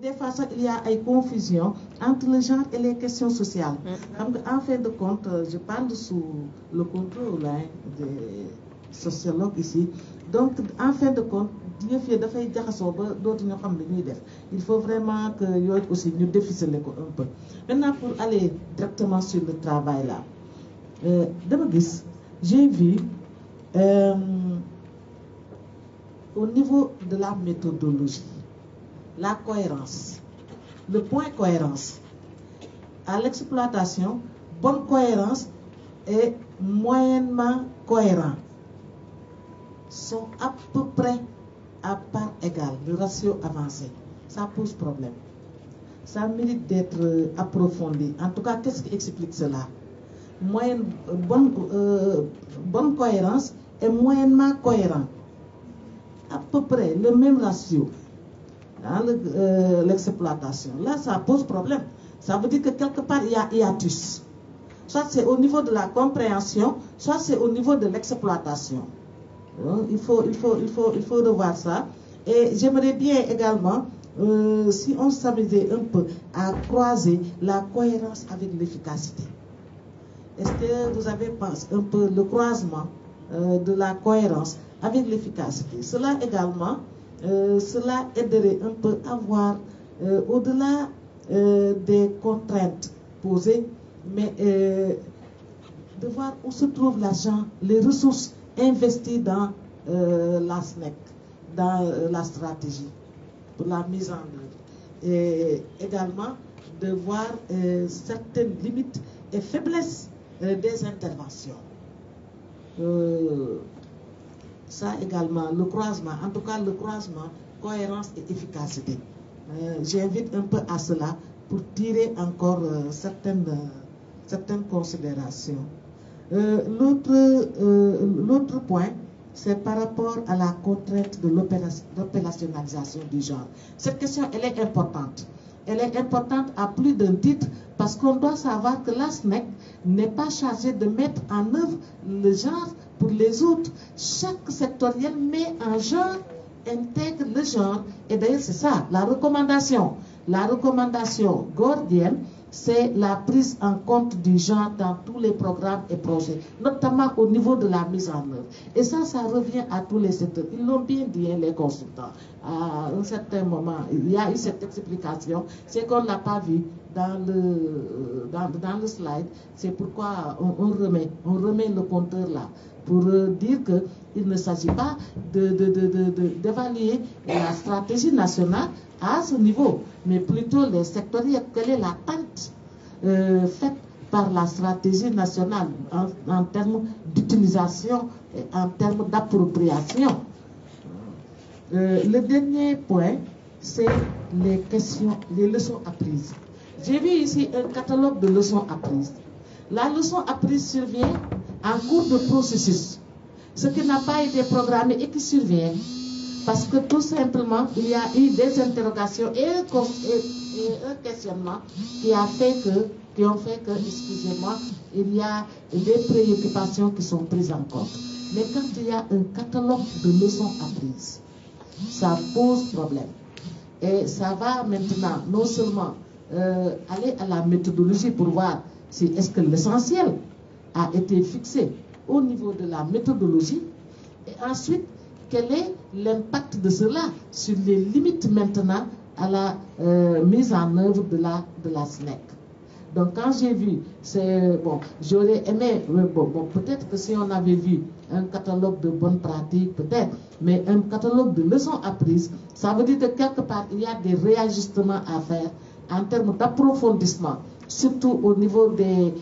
des fois, il y a une confusion entre le genre et les questions sociales. En fin de compte, je parle sous le contrôle des sociologues ici. Donc, en fin de compte, il faut vraiment que nous aussi nous déficelons un peu. Maintenant, pour aller directement sur le travail là, j'ai vu au niveau de la méthodologie, la cohérence, le point cohérence. À l'exploitation, bonne cohérence et moyennement cohérent sont à peu près à part égale, le ratio avancé. Ça pose problème. Ça mérite d'être approfondi. En tout cas, qu'est-ce qui explique cela? Bonne cohérence et moyennement cohérent. À peu près le même ratio dans l'exploitation. Là, ça pose problème. Ça veut dire que quelque part, il y a hiatus. Soit c'est au niveau de la compréhension, soit c'est au niveau de l'exploitation. Il faut revoir ça. Et j'aimerais bien également, si on s'amusait un peu à croiser la cohérence avec l'efficacité. Est-ce que vous avez pensé un peu le croisement de la cohérence avec l'efficacité? Cela également, cela aiderait un peu à voir au-delà des contraintes posées, mais de voir où se trouve l'argent, les ressources investies dans la SNEC, dans la stratégie pour la mise en œuvre. Et également de voir certaines limites et faiblesses des interventions. Ça également, le croisement, en tout cas le croisement, cohérence et efficacité. J'invite un peu à cela pour tirer encore certaines considérations. L'autre point, c'est par rapport à la contrainte de l'opérationnalisation du genre. Cette question, elle est importante. Elle est importante à plus d'un titre parce qu'on doit savoir que la SNEC n'est pas chargée de mettre en œuvre le genre pour les autres. Chaque sectoriel met un genre, intègre le genre. Et d'ailleurs, c'est ça, la recommandation. La recommandation gordienne, c'est la prise en compte du genre dans tous les programmes et projets, notamment au niveau de la mise en œuvre. Et ça revient à tous les secteurs. Ils l'ont bien dit, les consultants. À un certain moment, il y a eu cette explication. C'est qu'on ne l'a pas vu dans le slide. C'est pourquoi on remet le compteur là, pour dire qu'il ne s'agit pas d'évaluer la stratégie nationale à ce niveau, mais plutôt les sectoriels. Quelle est l'attente faite par la stratégie nationale en termes d'utilisation et en termes d'appropriation? Le dernier point, c'est les leçons apprises. J'ai vu ici un catalogue de leçons apprises. La leçon apprise survient en cours de processus, ce qui n'a pas été programmé et qui survient. Parce que tout simplement, il y a eu des interrogations et un questionnement qui ont fait que, excusez-moi, il y a des préoccupations qui sont prises en compte. Mais quand il y a un catalogue de leçons apprises, ça pose problème. Et ça va maintenant non seulement aller à la méthodologie pour voir si est-ce que l'essentiel a été fixé au niveau de la méthodologie, et ensuite, quel est l'impact de cela sur les limites maintenant à la mise en œuvre de la SNEC. Donc quand j'ai vu, j'aurais aimé, peut-être que si on avait vu un catalogue de bonnes pratiques, peut-être, mais un catalogue de leçons apprises, ça veut dire que quelque part, il y a des réajustements à faire en termes d'approfondissement, surtout au niveau des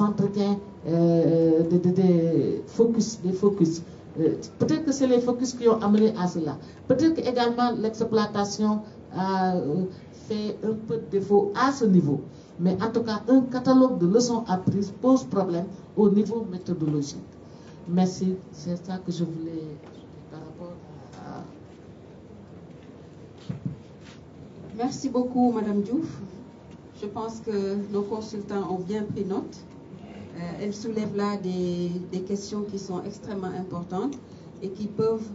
entretiens, des focus. Peut-être que c'est les focus qui ont amené à cela. Peut-être que également l'exploitation a fait un peu de défaut à ce niveau. Mais en tout cas, un catalogue de leçons apprises pose problème au niveau méthodologique. Merci, c'est ça que je voulais par rapport à... Merci beaucoup, Madame Diouf. Je pense que nos consultants ont bien pris note. Elle soulève là des questions qui sont extrêmement importantes et qui peuvent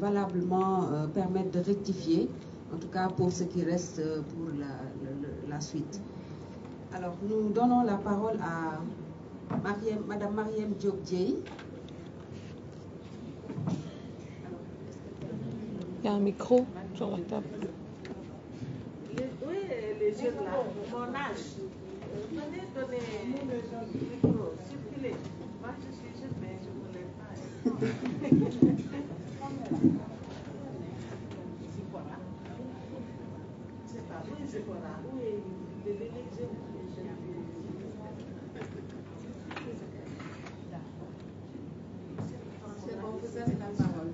valablement permettre de rectifier en tout cas pour ce qui reste pour la suite. Alors, nous donnons la parole à Madame Mariam Diop-Dieye. Il y a un micro sur la table. Oui, les jeunes là, mon âge. Venez donner le micro, circuler. Moi, je suis jeune, mais je ne voulais pas. C'est pas oui, c'est quoi là? Oui, les jeunes. C'est bon, vous avez la parole.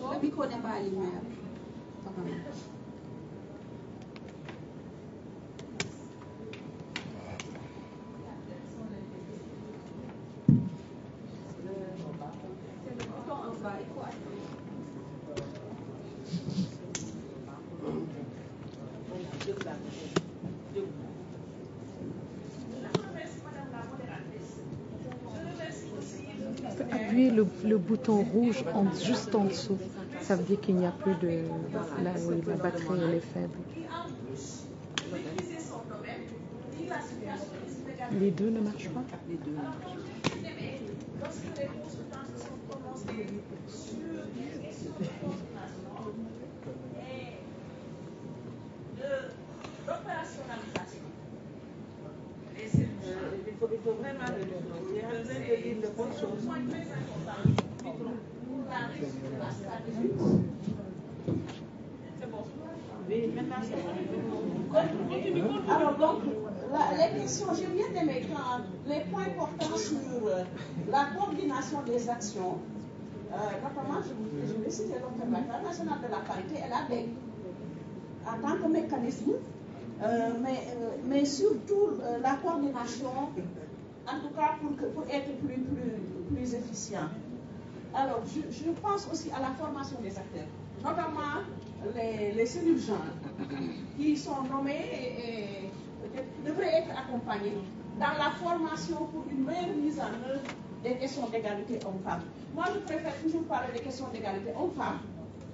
Le micro n'est pas allumé. Appuyez le bouton rouge juste en dessous. Ça veut dire qu'il n'y a plus de... Là, oui, la batterie, elle est faible. Les deux ne marchent pas? Les deux ne marchent pas. Il faut vraiment le dire. Il est en train de dire de bonnes choses. Oui, maintenant c'est bon. Alors donc, les questions, j'ai bien aimé quand les points portant sur la coordination des actions, notamment, je vais citer l'Observatoire national de la parité et la BEC, en tant que mécanisme, mais surtout la coordination, en tout cas pour être plus efficient. Alors, je pense aussi à la formation des acteurs, notamment les cellules genre, qui sont nommées et devraient être accompagnées dans la formation pour une meilleure mise en œuvre des questions d'égalité homme-femme. Moi, je préfère toujours parler des questions d'égalité homme-femme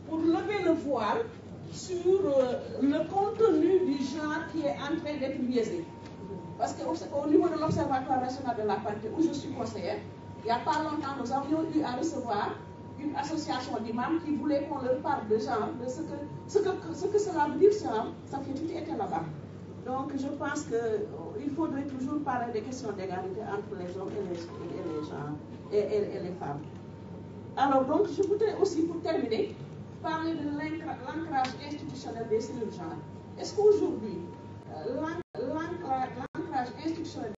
pour lever le voile sur le contenu du genre qui est en train d'être biaisé. Parce qu'au niveau de l'Observatoire national de la parité, où je suis conseillère, il n'y a pas longtemps, nous avions eu à recevoir une association d'imams qui voulait qu'on leur parle de genre, de ce que cela veut dire genre. Ça fait tout était là-bas. Donc je pense qu'il faudrait toujours parler des questions d'égalité entre les hommes et les gens et les femmes. Alors donc je voudrais aussi, pour terminer, parler de l'ancrage institutionnel des cellules genre. Est-ce qu'aujourd'hui, l'ancrage institutionnel